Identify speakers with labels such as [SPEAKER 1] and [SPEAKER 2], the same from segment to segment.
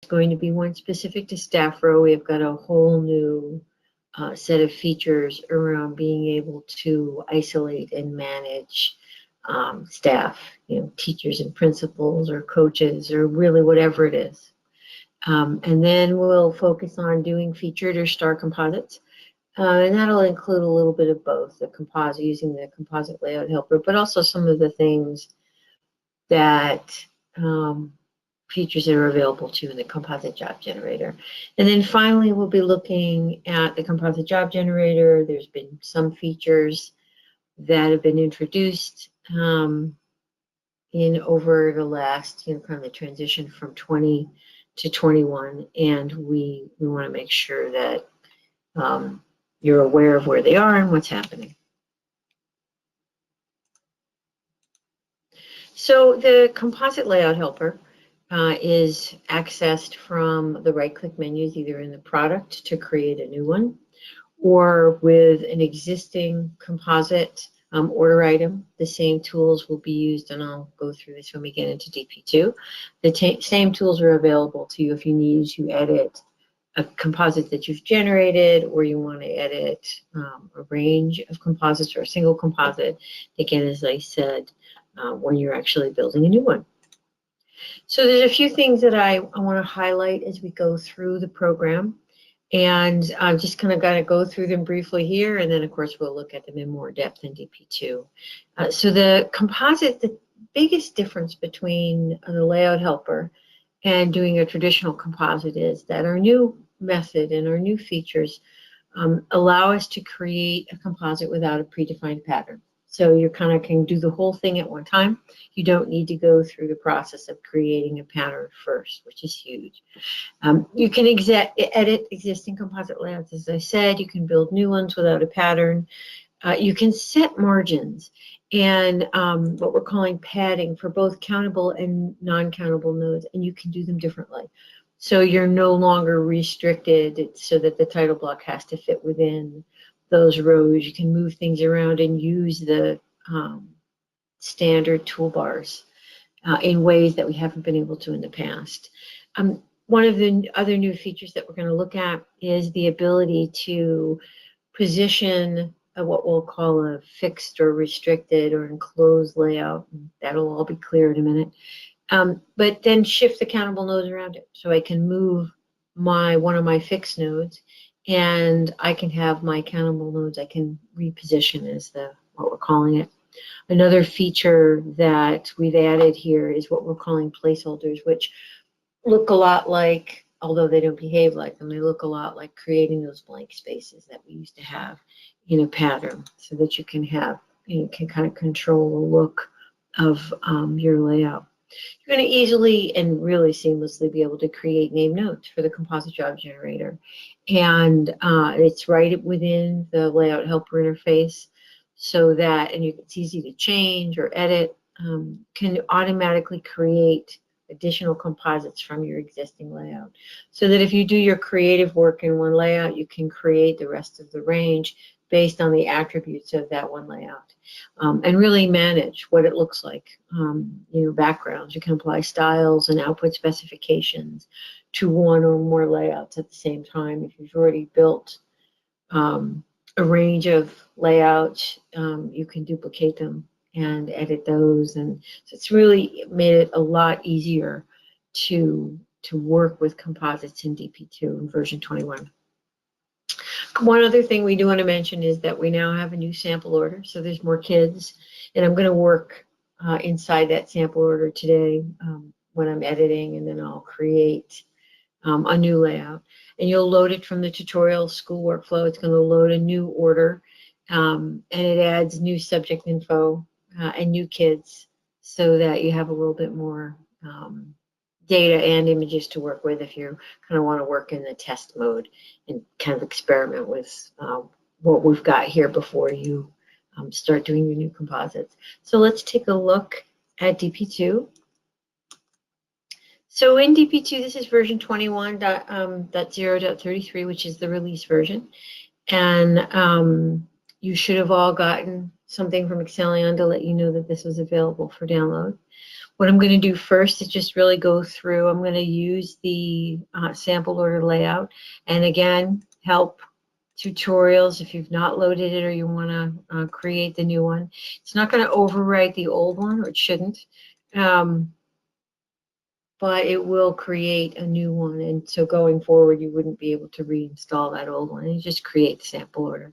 [SPEAKER 1] going to be one specific to staff row. We've got a whole new set of features around being able to isolate and manage staff, teachers and principals or coaches or really whatever it is. And then we'll focus on doing featured or star composites. And that'll include a little bit of both, the composite, using the composite layout helper, but also some of the things that features that are available to you in the composite job generator. And then finally, we'll be looking at the composite job generator. There's been some features that have been introduced in over the last, kind of the transition from 20 to 21, and we want to make sure that you're aware of where they are and what's happening. So the composite layout helper is accessed from the right-click menus, either in the product to create a new one, or with an existing composite order item. The same tools will be used, and I'll go through this when we get into dp2. The same tools are available to you if you need to edit a composite that you've generated, or you want to edit a range of composites or a single composite, again, as I said, when you're actually building a new one. So there's a few things that I want to highlight as we go through the program, and I'm just kind of going to go through them briefly here, and then of course we'll look at them in more depth in dp2. So the composite, the biggest difference between the layout helper and doing a traditional composite is that our new method and our new features allow us to create a composite without a predefined pattern. So you kind of can do the whole thing at one time. You don't need to go through the process of creating a pattern first, which is huge. You can edit existing composite layouts, as I said. You can build new ones without a pattern. You can set margins and what we're calling padding for both countable and non-countable nodes, and you can do them differently. So you're no longer restricted so that the title block has to fit within those rows. You can move things around and use the standard toolbars in ways that we haven't been able to in the past. One of the other new features that we're going to look at is the ability to position what we'll call a fixed or restricted or enclosed layout. That'll all be clear in a minute. But then shift the countable nodes around it. So I can move one of my fixed nodes, and I can have my countable nodes I can reposition as what we're calling it. Another feature that we've added here is what we're calling placeholders, which look a lot like, although they don't behave like them, they look a lot like creating those blank spaces that we used to have in a pattern, so that you can have, you can kind of control the look of your layout. You're going to easily and really seamlessly be able to create name nodes for the composite job generator. And it's right within the layout helper interface, so that, and it's easy to change or edit, can automatically create additional composites from your existing layout. So that if you do your creative work in one layout, you can create the rest of the range based on the attributes of that one layout, and really manage what it looks like. Backgrounds, you can apply styles and output specifications to one or more layouts at the same time. If you've already built a range of layouts, you can duplicate them and edit those, and so it's really made it a lot easier to work with composites in dp2 in version 21. One other thing we do want to mention is that we now have a new sample order, so there's more kids, and I'm going to work inside that sample order today when I'm editing, and then I'll create a new layout. And you'll load it from the tutorial school workflow. It's going to load a new order, and it adds new subject info and new kids, so that you have a little bit more data and images to work with if you kind of want to work in the test mode and kind of experiment with what we've got here before you start doing your new composites. So let's take a look at dp2. So in dp2, this is version 21.0.33, which is the release version. And you should have all gotten something from Excellion to let you know that this was available for download. What I'm going to do first is just really go through. I'm going to use the sample order layout, and again, help tutorials if you've not loaded it or you want to create the new one. It's not going to overwrite the old one, or it shouldn't, but it will create a new one. And so going forward, you wouldn't be able to reinstall that old one. You just create the sample order.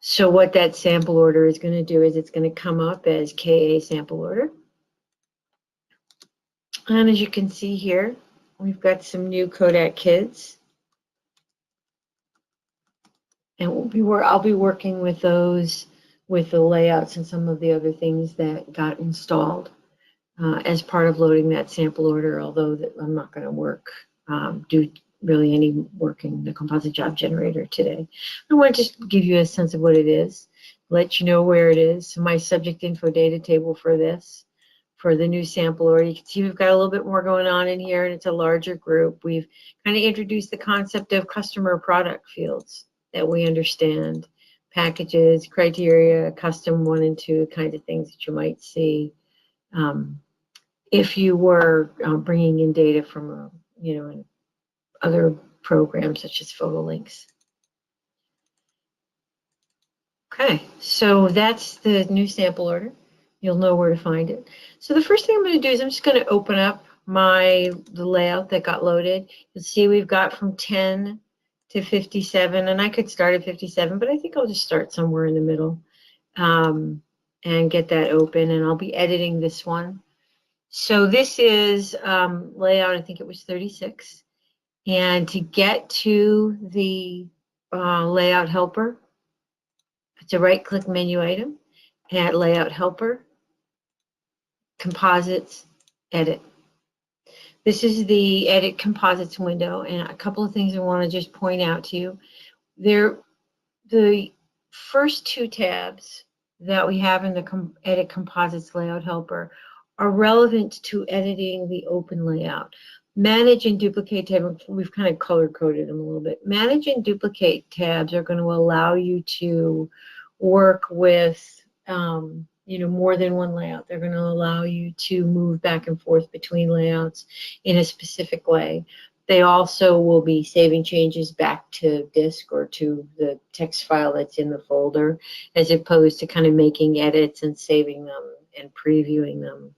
[SPEAKER 1] So what that sample order is going to do is it's going to come up as KA sample order. And as you can see here, we've got some new Kodak Kids. And I'll be working with those, with the layouts and some of the other things that got installed as part of loading that sample order, although I'm not going to work, do really any work in the composite job generator today. I want to just give you a sense of what it is, let you know where it is. So my subject info data table for this, for the new sample order, you can see we've got a little bit more going on in here, and it's a larger group. We've kind of introduced the concept of customer product fields that we understand, packages, criteria, custom 1 and 2 kinds of things that you might see if you were bringing in data from other programs such as PhotoLinks. Okay, so that's the new sample order. You'll know where to find it. So the first thing I'm going to do is I'm just going to open up the layout that got loaded. You'll see we've got from 10 to 57, and I could start at 57, but I think I'll just start somewhere in the middle and get that open, and I'll be editing this one. So this is layout, I think it was 36, and to get to the layout helper, it's a right-click menu item, add layout helper, composites, edit. This is the edit composites window, and a couple of things I want to just point out to you. The first 2 tabs that we have in the edit composites layout helper are relevant to editing the open layout. Manage and duplicate tabs, we've kind of color-coded them a little bit. Manage and duplicate tabs are going to allow you to work with more than one layout. They're going to allow you to move back and forth between layouts in a specific way. They also will be saving changes back to disk or to the text file that's in the folder, as opposed to kind of making edits and saving them and previewing them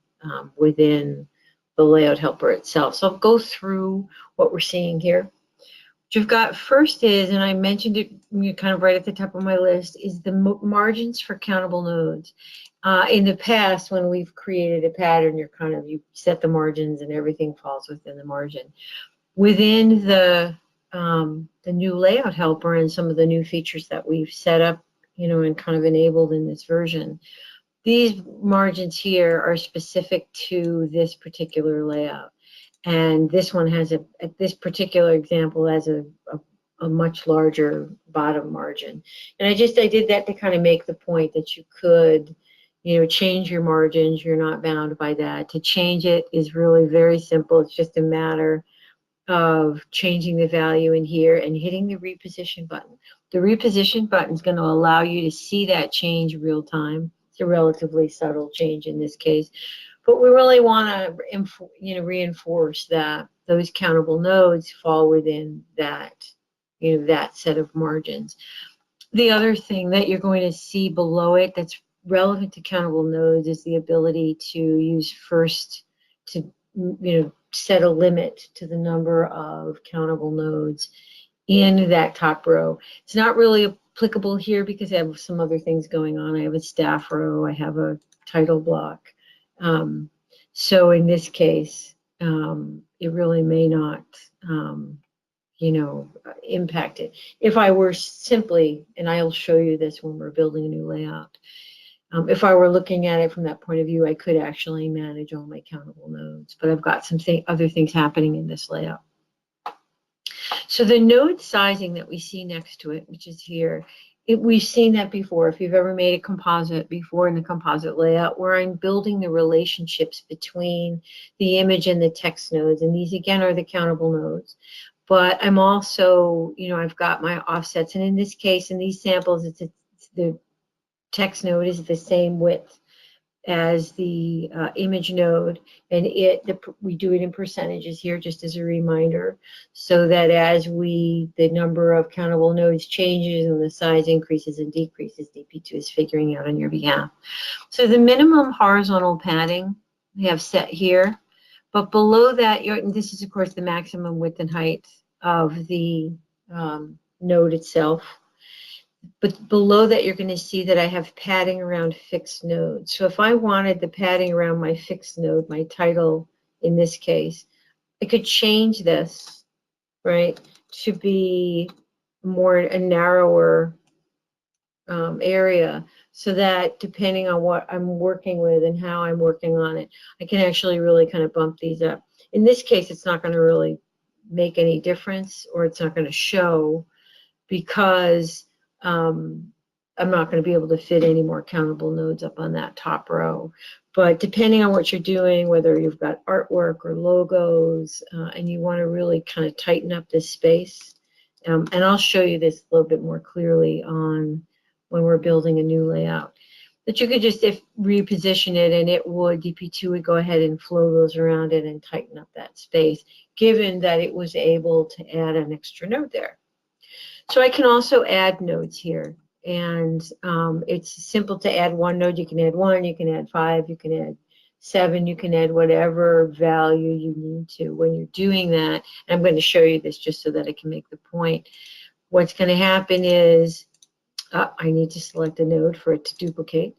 [SPEAKER 1] within the layout helper itself. So I'll go through what we're seeing here. What you've got first is, and I mentioned it kind of right at the top of my list, is the margins for countable nodes. In the past, when we've created a pattern, you set the margins and everything falls within the margin. Within the new layout helper and some of the new features that we've set up, and kind of enabled in this version, these margins here are specific to this particular layout. And this one has this particular example has a much larger bottom margin. And I did that to kind of make the point that you could, change your margins. You're not bound by that. To change it is really very simple. It's just a matter of changing the value in here and hitting the reposition button. The reposition button is going to allow you to see that change real time. It's a relatively subtle change in this case, but we really want to reinforce that those countable nodes fall within that that set of margins. The other thing that you're going to see below it that's relevant to countable nodes is the ability to use first to set a limit to the number of countable nodes in that top row. It's not really applicable here because I have some other things going on. I have a staff row, I have a title block. So in this case, it really may not, impact it. If I were simply, and I'll show you this when we're building a new layout, if I were looking at it from that point of view, I could actually manage all my countable nodes, but I've got some other things happening in this layout. So the node sizing that we see next to it, which is here, we've seen that before. If you've ever made a composite before in the composite layout, where I'm building the relationships between the image and the text nodes, and these again are the countable nodes. But I'm also, I've got my offsets, and in this case, in these samples, it's the text node is the same width as the image node, and we do it in percentages here just as a reminder, so that as the number of countable nodes changes and the size increases and decreases, dp2 is figuring out on your behalf. So the minimum horizontal padding we have set here, but below that, this is of course the maximum width and height of the node itself. But below that, you're going to see that I have padding around fixed nodes. So if I wanted the padding around my fixed node, my title in this case, I could change this, right, to be a narrower area, so that depending on what I'm working with and how I'm working on it, I can actually really kind of bump these up. In this case, it's not going to really make any difference, or it's not going to show, because I'm not going to be able to fit any more countable nodes up on that top row. But depending on what you're doing, whether you've got artwork or logos, and you want to really kind of tighten up this space, and I'll show you this a little bit more clearly on when we're building a new layout, that you could just reposition it, and dp2 would go ahead and flow those around it and tighten up that space, given that it was able to add an extra node there. So I can also add nodes here, and it's simple to add one node. You can add 1, you can add 5, you can add 7, you can add whatever value you need to when you're doing that. And I'm going to show you this just so that I can make the point. What's going to happen is I need to select a node for it to duplicate.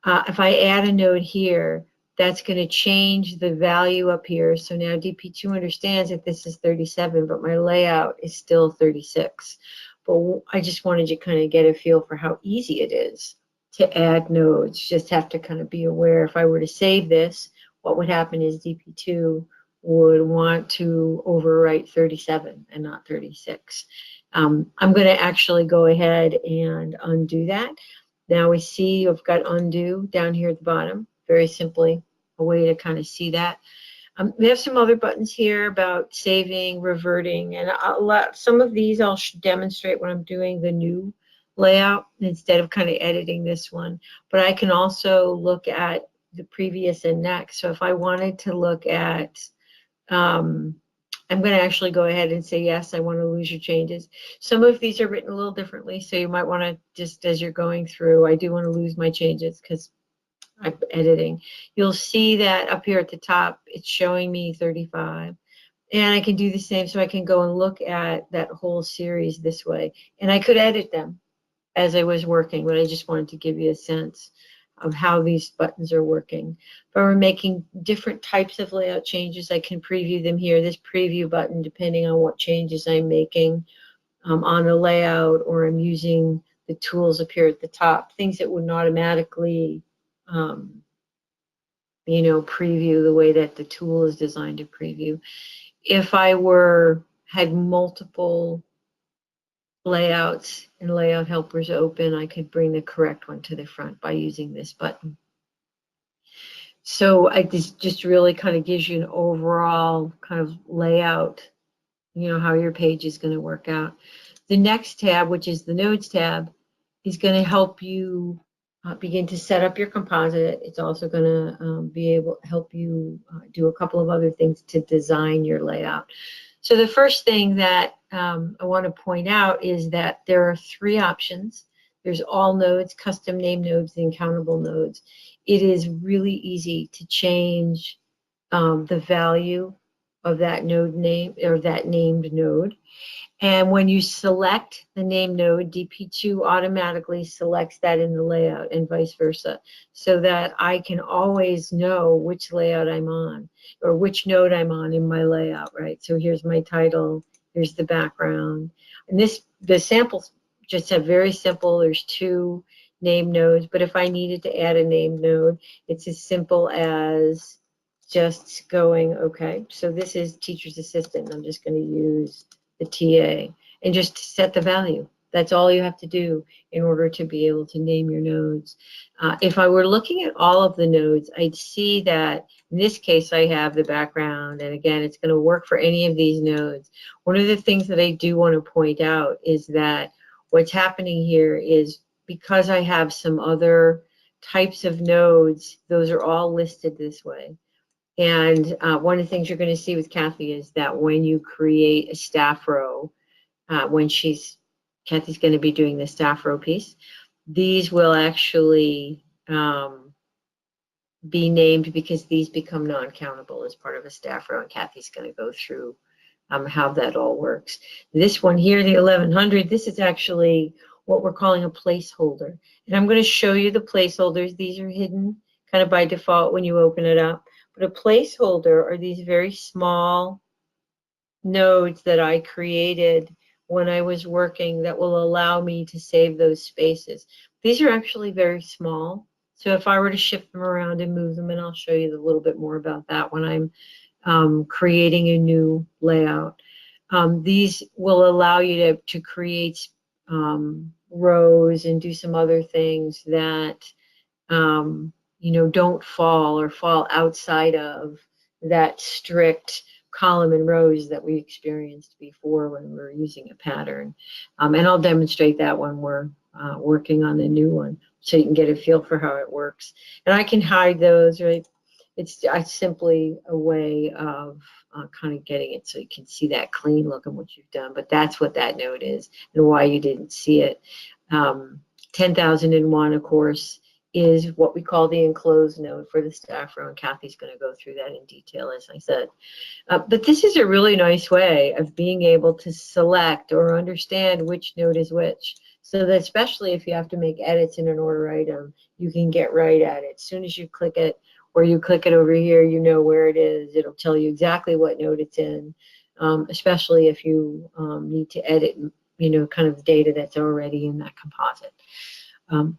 [SPEAKER 1] If I add a node here, that's going to change the value up here. So now dp2 understands that this is 37, but my layout is still 36. But I just wanted you to kind of get a feel for how easy it is to add nodes. You just have to kind of be aware. If I were to save this, what would happen is dp2 would want to overwrite 37 and not 36. I'm going to actually go ahead and undo that. Now we see I've got undo down here at the bottom. Very simply, a way to kind of see that. We have some other buttons here about saving, reverting, and some of these I'll demonstrate when I'm doing the new layout instead of kind of editing this one. But I can also look at the previous and next. So if I wanted to look at, I'm going to actually go ahead and say, yes, I want to lose your changes. Some of these are written a little differently, so you might want to just, as you're going through, I do want to lose my changes because I'm editing. You'll see that up here at the top, it's showing me 35. And I can do the same, so I can go and look at that whole series this way. And I could edit them as I was working, but I just wanted to give you a sense of how these buttons are working. If I were making different types of layout changes, I can preview them here. This preview button, depending on what changes I'm making on a layout, or I'm using the tools up here at the top, things that wouldn't automatically preview the way that the tool is designed to preview. If I had multiple layouts and layout helpers open, I could bring the correct one to the front by using this button. So this just really kind of gives you an overall kind of layout, how your page is going to work out. The next tab, which is the Nodes tab, is going to help you begin to set up your composite. It's also going to be able to help you do a couple of other things to design your layout. So the first thing that I want to point out is that there are 3 options. There's all nodes, custom name nodes, and countable nodes. It is really easy to change the value of that node name, or that named node. And when you select the name node, dp2 automatically selects that in the layout, and vice versa, so that I can always know which layout I'm on, or which node I'm on in my layout, right? So here's my title, here's the background. And the samples just have very simple, there's 2 name nodes, but if I needed to add a name node, it's as simple as just going, okay, so this is teacher's assistant. I'm just going to use the TA and just set the value. That's all you have to do in order to be able to name your nodes. If I were looking at all of the nodes, I'd see that in this case I have the background, and again, it's going to work for any of these nodes. One of the things that I do want to point out is that what's happening here is because I have some other types of nodes, those are all listed this way. And one of the things you're going to see with Kathy is that when you create a staff row, when Kathy's going to be doing the staff row piece, these will actually be named because these become non-countable as part of a staff row, and Kathy's going to go through how that all works. This one here, the 1100, this is actually what we're calling a placeholder. And I'm going to show you the placeholders. These are hidden kind of by default when you open it up. But a placeholder are these very small nodes that I created when I was working that will allow me to save those spaces. These are actually very small. So if I were to shift them around and move them, and I'll show you a little bit more about that when I'm creating a new layout. These will allow you to create rows and do some other things that you know, don't fall outside of that strict column and rows that we experienced before when we were using a pattern. And I'll demonstrate that when we're working on the new one, so you can get a feel for how it works. And I can hide those, right? It's simply a way of kind of getting it so you can see that clean look and what you've done. But that's what that node is and why you didn't see it. 10,001, of course, is what we call the enclosed node for the staff row, and Kathy's going to go through that in detail, as I said. But this is a really nice way of being able to select or understand which node is which, so that especially if you have to make edits in an order item, you can get right at it. As soon as you click it, or you click it over here, you know where it is. It'll tell you exactly what node it's in, especially if you need to edit, you know, kind of data that's already in that composite.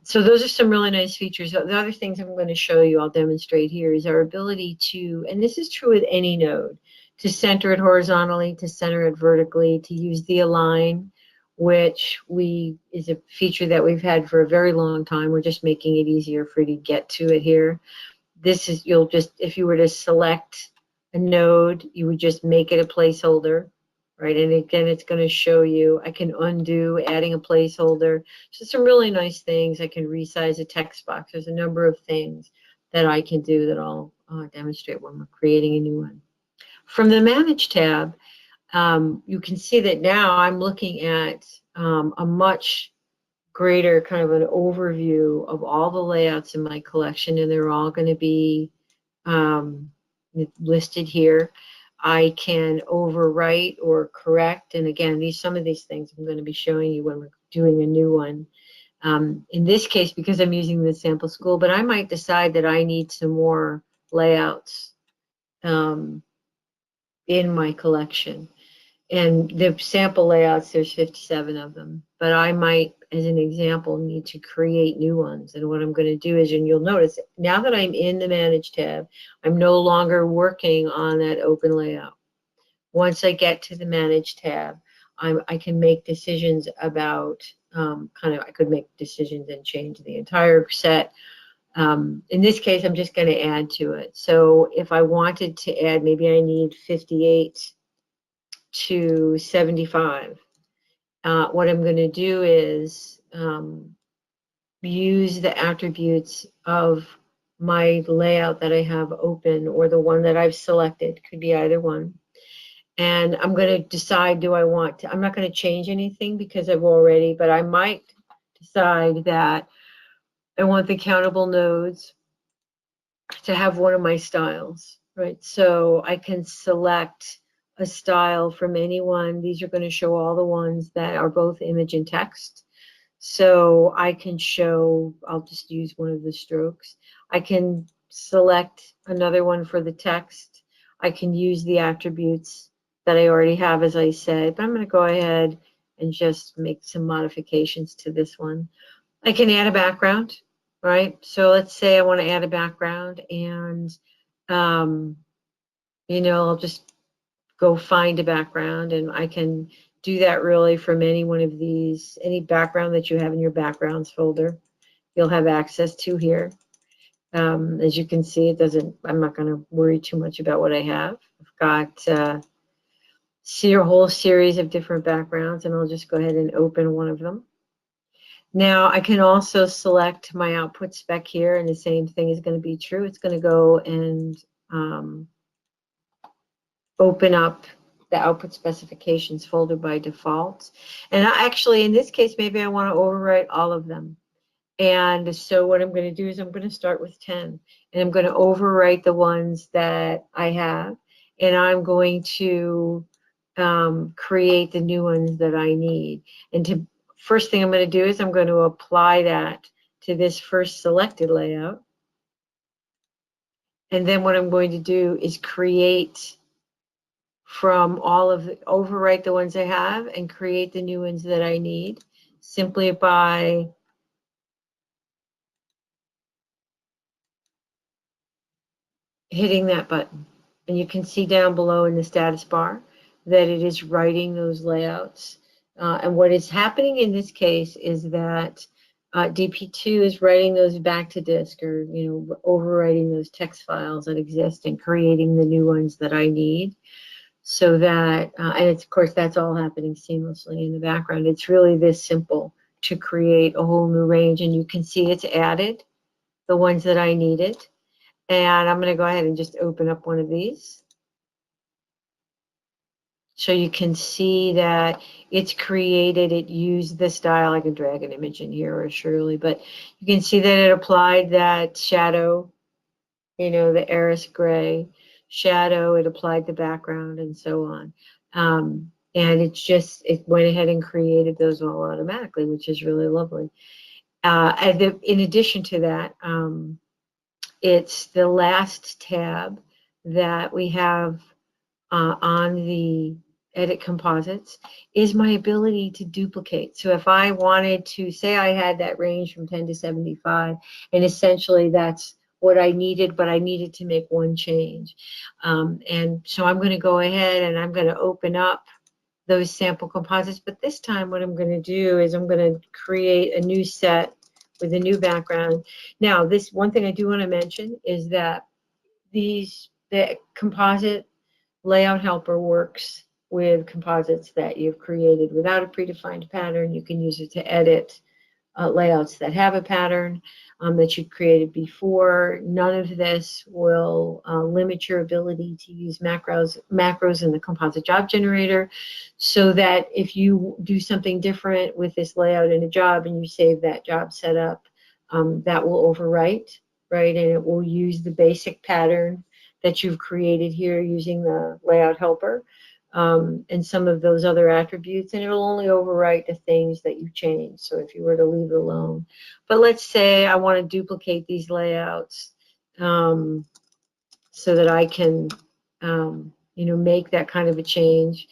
[SPEAKER 1] So those are some really nice features. The other things I'm going to show you, I'll demonstrate here, is our ability to, and this is true with any node, to center it horizontally, to center it vertically, to use the align, which is a feature that we've had for a very long time. We're just making it easier for you to get to it here. This is, you'll just, if you were to select a node, you would just make it a placeholder, right? And again, it's going to show you, I can undo adding a placeholder. So some really nice things. I can resize a text box. There's a number of things that I can do that I'll demonstrate when we're creating a new one. From the Manage tab, you can see that now I'm looking at a much greater kind of an overview of all the layouts in my collection, and they're all going to be listed here. I can overwrite or correct, and again, some of these things I'm going to be showing you when we're doing a new one. In this case, because I'm using the sample school, but I might decide that I need some more layouts in my collection. And the sample layouts, there's 57 of them, but I might, as an example, need to create new ones. And what I'm going to do is, and you'll notice, now that I'm in the Manage tab, I'm no longer working on that open layout. Once I get to the Manage tab, I can make decisions about, I could make decisions and change the entire set. In this case, I'm just going to add to it. So if I wanted to add, maybe I need 58 to 75. What I'm going to do is use the attributes of my layout that I have open, or the one that I've selected, could be either one. And I'm going to decide, do I want to, I'm not going to change anything because I've already, but I might decide that I want the countable nodes to have one of my styles, right? So I can select a style from anyone. These are going to show all the ones that are both image and text. So I can show, I'll just use one of the strokes. I can select another one for the text. I can use the attributes that I already have, as I said, but I'm going to go ahead and just make some modifications to this one. I can add a background, right? So let's say I want to add a background, and you know, I'll just go find a background, and I can do that really from any one of these, any background that you have in your backgrounds folder, you'll have access to here. As you can see, it doesn't, I'm not going to worry too much about what I have. I've got a whole series of different backgrounds, and I'll just go ahead and open one of them. Now I can also select my output spec here, and the same thing is going to be true. It's going to go and open up the output specifications folder by default. And actually, in this case, maybe I want to overwrite all of them. And so what I'm going to do is I'm going to start with 10, and I'm going to overwrite the ones that I have, and I'm going to create the new ones that I need. And first thing I'm going to do is I'm going to apply that to this first selected layout. And then what I'm going to do is create from all of the, overwrite the ones I have and create the new ones that I need simply by hitting that button. And you can see down below in the status bar that it is writing those layouts. And what is happening in this case is that dp2 is writing those back to disk, or overwriting those text files that exist and creating the new ones that I need. So that, and it's, of course, that's all happening seamlessly in the background. It's really this simple to create a whole new range, and you can see it's added the ones that I needed. And I'm going to go ahead and just open up one of these. So you can see that it's created, it used the style. I can drag an image in here, or surely, but you can see that it applied that shadow, the Eris gray shadow, it applied the background and so on. And it went ahead and created those all automatically, which is really lovely. In addition to that, it's the last tab that we have on the Edit Composites is my ability to duplicate. So if I wanted to, say I had that range from 10 to 75, and essentially that's what I needed, but I needed to make one change. And so I'm going to go ahead and I'm going to open up those sample composites, but this time what I'm going to do is I'm going to create a new set with a new background. Now, this one thing I do want to mention is that the composite layout helper works with composites that you've created without a predefined pattern. You can use it to edit layouts that have a pattern that you've created before. None of this will limit your ability to use macros in the composite job generator, so that if you do something different with this layout in a job and you save that job setup, that will overwrite, right? And it will use the basic pattern that you've created here using the layout helper and some of those other attributes, and it'll only overwrite the things that you change. So if you were to leave it alone, but let's say I want to duplicate these layouts so that I can make that kind of a change.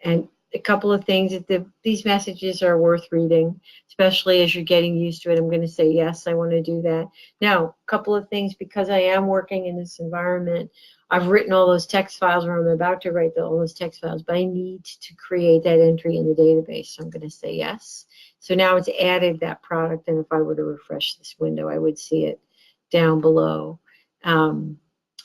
[SPEAKER 1] And a couple of things that these messages are worth reading, especially as you're getting used to it. I'm going to say, yes, I want to do that. Now, a couple of things, because I am working in this environment, I've written all those text files, or I'm about to write all those text files, but I need to create that entry in the database. So I'm going to say yes. So now it's added that product, and if I were to refresh this window, I would see it down below.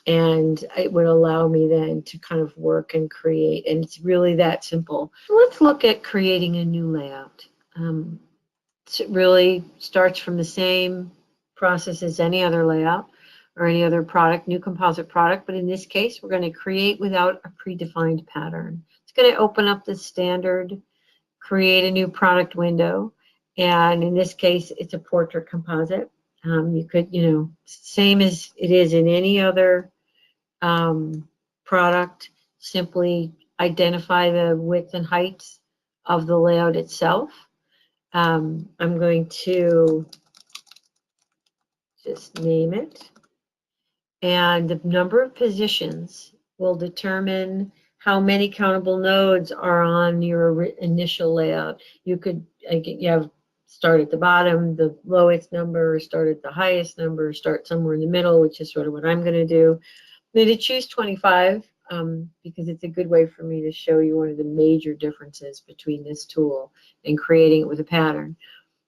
[SPEAKER 1] And it would allow me then to kind of work and create, and it's really that simple. Let's look at creating a new layout. It really starts from the same process as any other layout or any other product, new composite product, but in this case, we're going to create without a predefined pattern. It's going to open up the standard, create a new product window, and in this case, it's a portrait composite. You could, same as it is in any other product, simply identify the width and height of the layout itself. I'm going to just name it, and the number of positions will determine how many countable nodes are on your initial layout. You could start at the bottom, the lowest number, start at the highest number, start somewhere in the middle, which is sort of what I'm going to do. I'm going to choose 25 because it's a good way for me to show you one of the major differences between this tool and creating it with a pattern.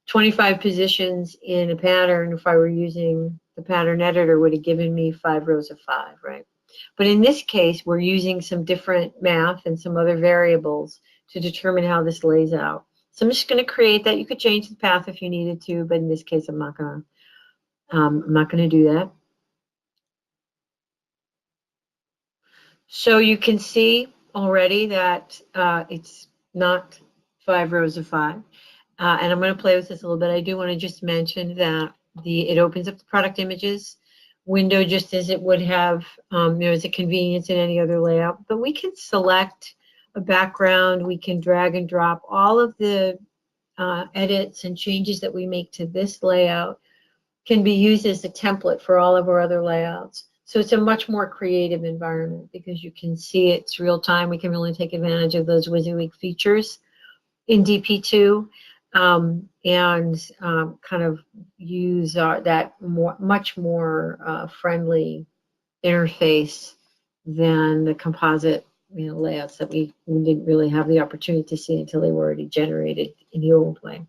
[SPEAKER 1] 25 positions in a pattern, if I were using the pattern editor, would have given me 5 rows of 5, right? But in this case, we're using some different math and some other variables to determine how this lays out. So I'm just going to create that. You could change the path if you needed to, but in this case, I'm not going to do that. So you can see already that it's not 5 rows of 5. And I'm going to play with this a little bit. I do want to just mention that it opens up the product images window just as it would have, as a convenience in any other layout. But we can select a background. We can drag and drop all of the edits and changes that we make to this layout can be used as a template for all of our other layouts. So it's a much more creative environment because you can see it's real time. We can really take advantage of those WYSIWYG features in dp2 and kind of use that much more friendly interface than the composite layouts that we didn't really have the opportunity to see until they were already generated in the old way.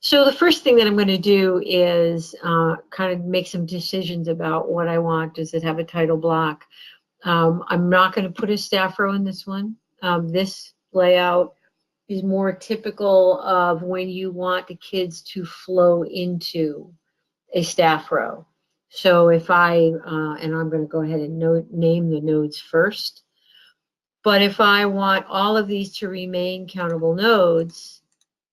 [SPEAKER 1] So the first thing that I'm going to do is kind of make some decisions about what I want. Does it have a title block? I'm not going to put a staff row in this one. This layout is more typical of when you want the kids to flow into a staff row. So if and I'm going to go ahead and name the nodes first. But if I want all of these to remain countable nodes,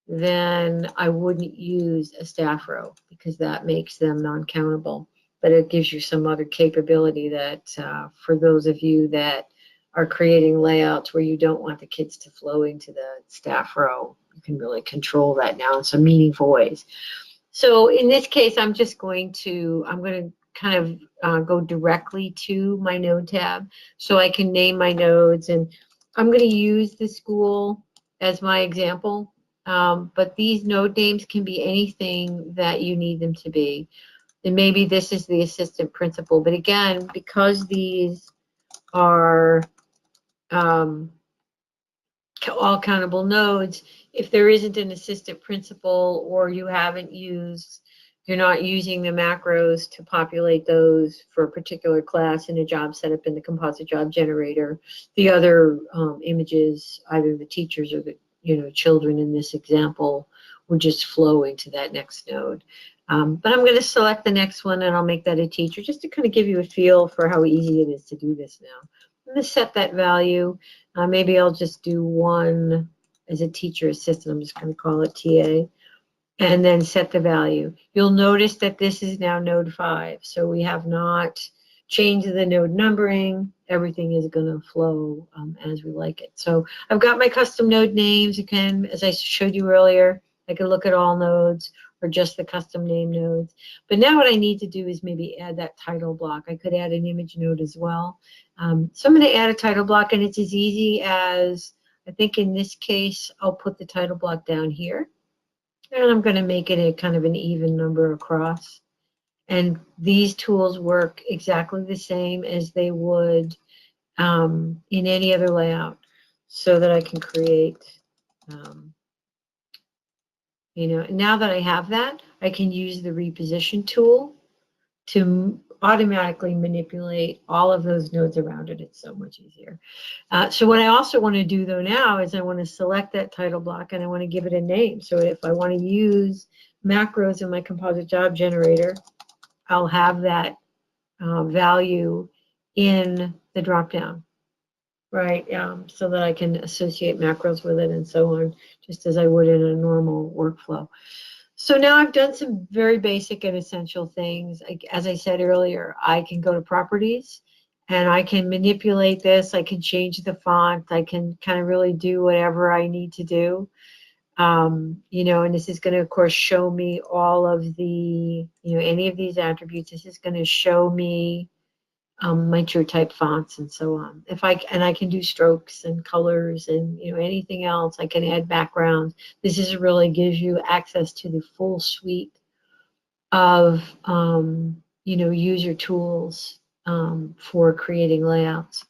[SPEAKER 1] then I wouldn't use a staff row because that makes them non-countable. But it gives you some other capability that for those of you that are creating layouts where you don't want the kids to flow into the staff row, you can really control that now in some meaningful ways. So in this case, I'm going to kind of go directly to my node tab so I can name my nodes. And I'm going to use the school as my example. But these node names can be anything that you need them to be. And maybe this is the assistant principal. But again, because these are all countable nodes, if there isn't an assistant principal or you're not using the macros to populate those for a particular class in a job set up in the composite job generator, the other images, either the teachers or the children in this example, would just flow into that next node. But I'm going to select the next one and I'll make that a teacher just to kind of give you a feel for how easy it is to do this now. I'm going to set that value. Maybe I'll just do 1 as a teacher assistant. I'm just going to call it TA. And then set the value. You'll notice that this is now node 5. So we have not changed the node numbering. Everything is going to flow as we like it. So I've got my custom node names. Again, as I showed you earlier, I can look at all nodes or just the custom name nodes. But now what I need to do is maybe add that title block. I could add an image node as well. So I'm going to add a title block, and it's as easy as, I think in this case, I'll put the title block down here. And I'm going to make it a kind of an even number across. And these tools work exactly the same as they would in any other layout, so that I can create, now that I have that, I can use the reposition tool to automatically manipulate all of those nodes around it. It's so much easier. So what I also want to do though now is I want to select that title block and I want to give it a name. So if I want to use macros in my composite job generator, I'll have that value in the dropdown, right? So that I can associate macros with it and so on, just as I would in a normal workflow. So now I've done some very basic and essential things. As I said earlier, I can go to properties and I can manipulate this. I can change the font. I can kind of really do whatever I need to do. And this is going to, of course, show me all of the, any of these attributes. This is going to show me my true type fonts and so on. I can do strokes and colors and anything else. I can add backgrounds. This really gives you access to the full suite of user tools for creating layouts.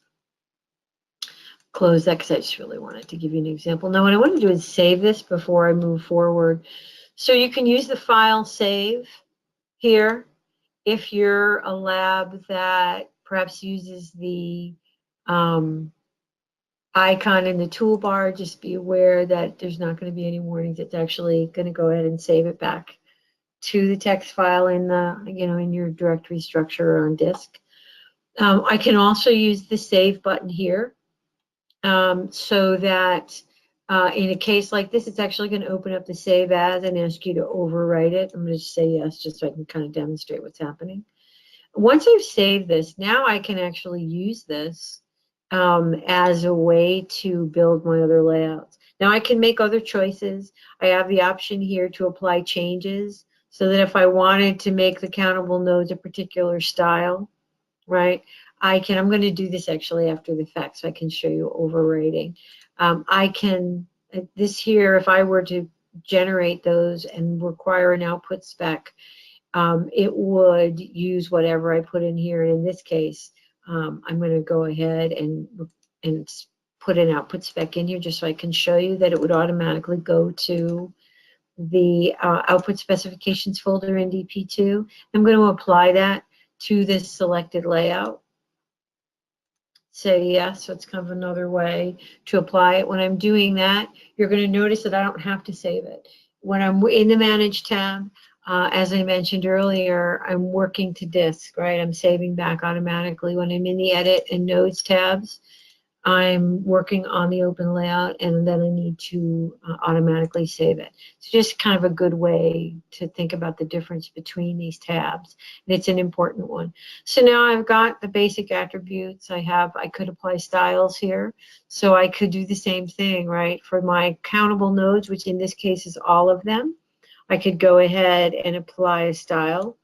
[SPEAKER 1] Close that because I just really wanted to give you an example. Now what I want to do is save this before I move forward. So you can use the file save here if you're a lab that perhaps uses the icon in the toolbar, just be aware that there's not going to be any warnings. It's actually going to go ahead and save it back to the text file in the, in your directory structure or on disk. I can also use the save button here, so that in a case like this, it's actually going to open up the save as and ask you to overwrite it. I'm going to just say yes, just so I can kind of demonstrate what's happening. Once I've saved this, now I can actually use this as a way to build my other layouts. Now I can make other choices. I have the option here to apply changes, so that if I wanted to make the countable nodes a particular style, right, I'm going to do this actually after the fact, so I can show you overwriting. I can, this here, if I were to generate those and require an output spec, it would use whatever I put in here. And in this case, I'm going to go ahead and put an output spec in here just so I can show you that it would automatically go to the output specifications folder in dp2. I'm going to apply that to this selected layout. Say yes, so it's kind of another way to apply it. When I'm doing that, you're going to notice that I don't have to save it. When I'm in the Manage tab, as I mentioned earlier, I'm working to disk, right? I'm saving back automatically. When I'm in the Edit and Nodes tabs, I'm working on the open layout, and then I need to automatically save it. It's just kind of a good way to think about the difference between these tabs, and it's an important one. So now I've got the basic attributes. I could apply styles here, so I could do the same thing, right? For my countable nodes, which in this case is all of them, I could go ahead and apply a style,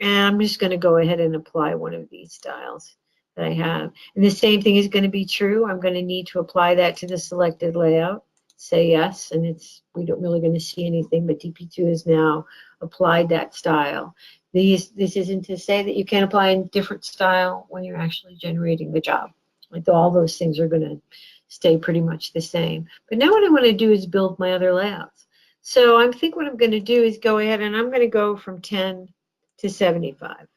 [SPEAKER 1] and I'm just going to go ahead and apply one of these styles that I have. And the same thing is going to be true. I'm going to need to apply that to the selected layout. Say yes, and we don't really going to see anything, but dp2 has now applied that style. This isn't to say that you can't apply a different style when you're actually generating the job. Like all those things are going to stay pretty much the same. But now what I want to do is build my other layouts. So I think what I'm going to do is go ahead and I'm going to go from 10 to 75.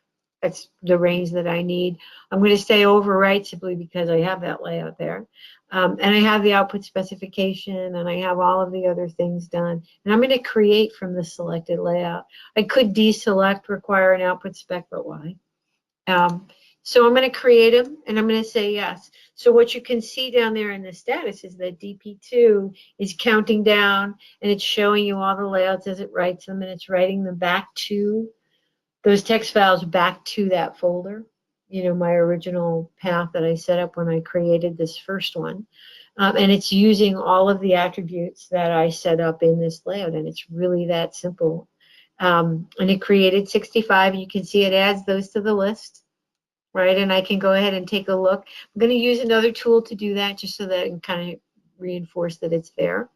[SPEAKER 1] That's the range that I need. I'm going to say overwrite simply because I have that layout there. And I have the output specification, and I have all of the other things done. And I'm going to create from the selected layout. I could deselect require an output spec, but why? So I'm going to create them, and I'm going to say yes. So what you can see down there in the status is that dp2 is counting down, and it's showing you all the layouts as it writes them, and it's writing them back to those text files back to that folder, my original path that I set up when I created this first one. And it's using all of the attributes that I set up in this layout, and it's really that simple. And it created 65, and you can see it adds those to the list, right? And I can go ahead and take a look. I'm going to use another tool to do that just so that I can kind of reinforce that it's there.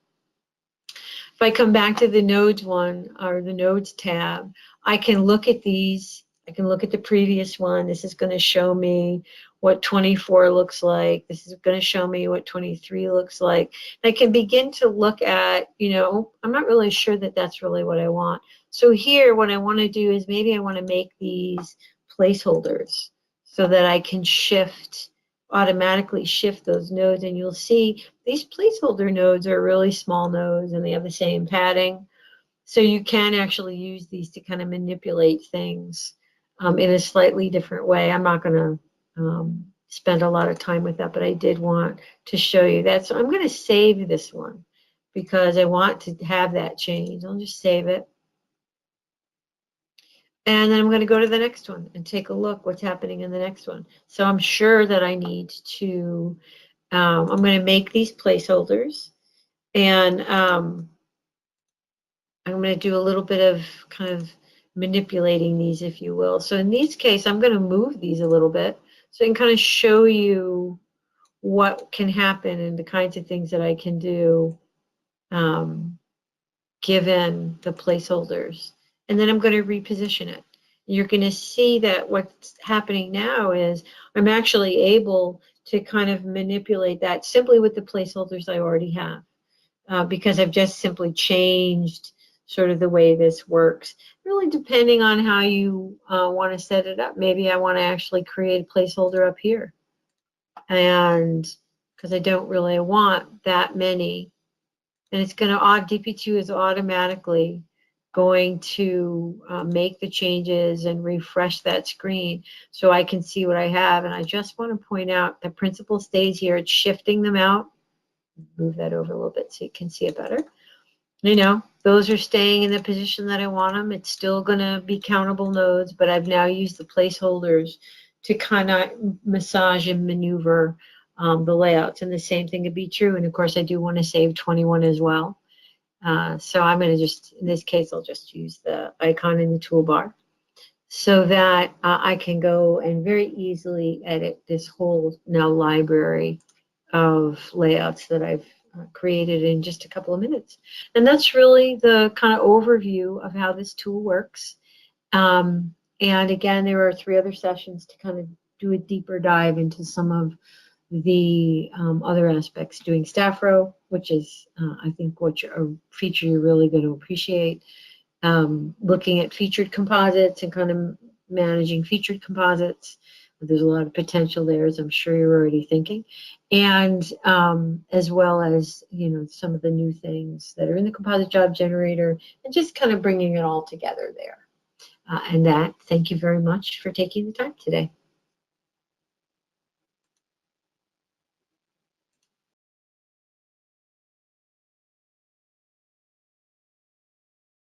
[SPEAKER 1] If I come back to the nodes one, or the nodes tab, I can look at these. I can look at the previous one. This is going to show me what 24 looks like. This is going to show me what 23 looks like. And I can begin to look at, I'm not really sure that that's really what I want. So here, what I want to do is maybe I want to make these placeholders so that I can automatically shift those nodes, and you'll see these placeholder nodes are really small nodes, and they have the same padding. So you can actually use these to kind of manipulate things in a slightly different way. I'm not going to spend a lot of time with that, but I did want to show you that. So I'm going to save this one because I want to have that change. I'll just save it. And then I'm going to go to the next one and take a look what's happening in the next one. So I'm sure that I need to, I'm going to make these placeholders, and I'm going to do a little bit of kind of manipulating these, if you will. So in this case, I'm going to move these a little bit so I can kind of show you what can happen and the kinds of things that I can do given the placeholders. And then I'm going to reposition it. You're going to see that what's happening now is I'm actually able to kind of manipulate that simply with the placeholders I already have, because I've just simply changed sort of the way this works. Really depending on how you want to set it up. Maybe I want to actually create a placeholder up here. And because I don't really want that many. And it's going to, dp2 is automatically going to make the changes and refresh that screen so I can see what I have. And I just want to point out the principle stays here. It's shifting them out. Move that over a little bit so you can see it better. You know, those are staying in the position that I want them. It's still going to be countable nodes, but I've now used the placeholders to kind of massage and maneuver the layouts. And the same thing could be true. And of course, I do want to save 21 as well. So I'm going to just, in this case, I'll just use the icon in the toolbar so that I can go and very easily edit this whole now library of layouts that I've created in just a couple of minutes. And that's really the kind of overview of how this tool works. And again, there are 3 other sessions to kind of do a deeper dive into some of the other aspects, doing staff row, which is, I think, a feature you're really going to appreciate. Looking at featured composites and kind of managing featured composites. There's a lot of potential there, as I'm sure you're already thinking. And as well as, you know, some of the new things that are in the composite job generator and just kind of bringing it all together there. And thank you very much for taking the time today.